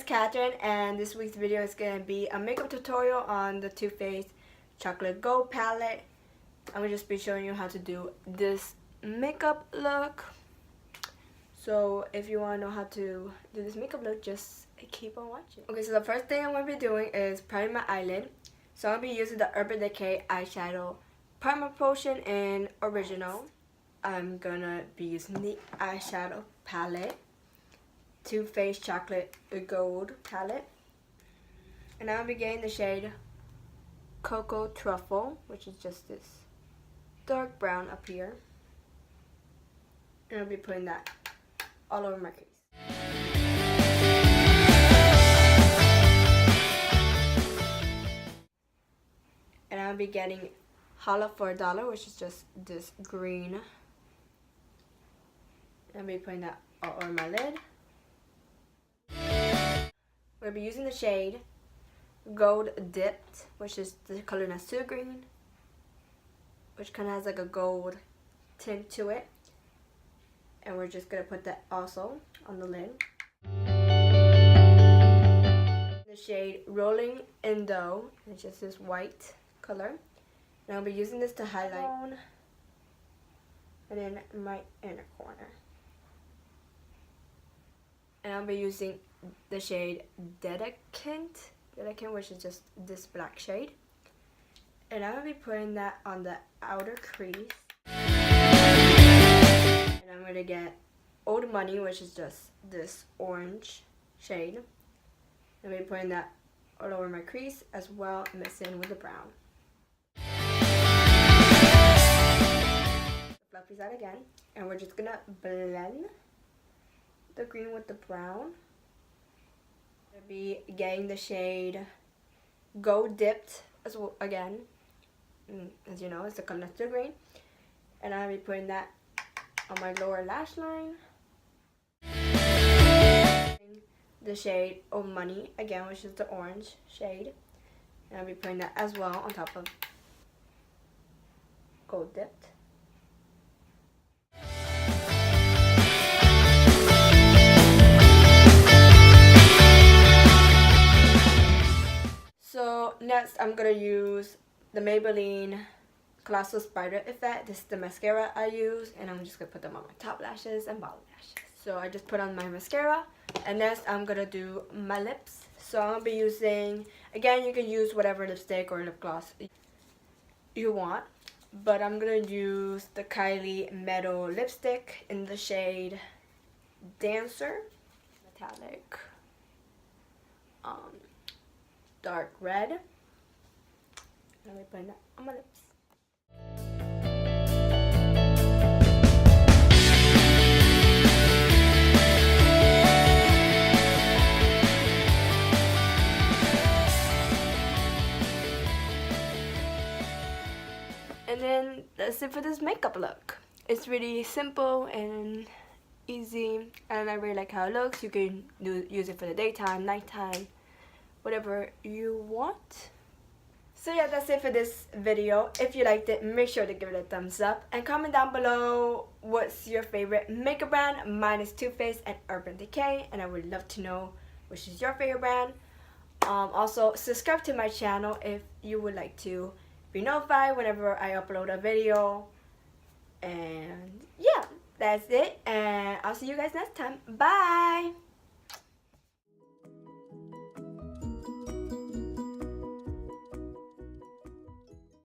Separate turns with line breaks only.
Catherine, and this week's video is going to be a makeup tutorial on the Too Faced Chocolate Gold palette. I'm going to just be showing you how to do this makeup look. So if you want to know how to do this makeup look, just keep on watching. Okay, so the first thing I'm going to be doing is priming my eyelid. So I'm going to be using the Urban Decay eyeshadow primer potion in Original. I'm going to be using the eyeshadow palette, Too Faced Chocolate Gold palette. And I'll be getting the shade Cocoa Truffle, which is just this dark brown up here. And I'll be putting that all over my crease. And I'll be getting Holla for a Dollar, which is just this green. I'll be putting that all over my lid. We'll be using the shade Gold Dipped, which is the color Natsu Green, which kind of has like a gold tint to it. And we're just going to put that also on the lid. The shade Rolling Indo, it's just this white color. And I'll be using this to highlight and then my inner corner. And I'll be using the shade Dedicant, which is just this black shade. And I'm going to be putting that on the outer crease. And I'm going to get Old Money, which is just this orange shade. I'm going to be putting that all over my crease as well, mixing with the brown. Fluffy side again. And we're just going to blend the green with the brown. I'll be getting the shade Gold Dipped as well again. As you know, it's the color Natsu Green. And I'll be putting that on my lower lash line. The shade Old Money again, which is the orange shade. And I'll be putting that as well on top of Gold Dipped. So next I'm going to use the Maybelline Colossal Spider Effect. This is the mascara I use, and I'm just going to put them on my top lashes and bottom lashes. So I just put on my mascara, and next I'm going to do my lips. So I'm going to be using, again, you can use whatever lipstick or lip gloss you want, but I'm going to use the Kylie Metal lipstick in the shade Dancer, metallic, dark red. I'll be putting that on my lips. And then that's it for this makeup look. It's really simple and easy, and I really like how it looks. You can use it for the daytime, nighttime, whatever you want. So yeah, that's it for this video. If you liked it, make sure to give it a thumbs up and comment down below what's your favorite makeup brand. Mine is Too Faced and Urban Decay, and I would love to know which is your favorite brand. Also, subscribe to my channel if you would like to be notified whenever I upload a video. And yeah, that's it, and I'll see you guys next time. Bye!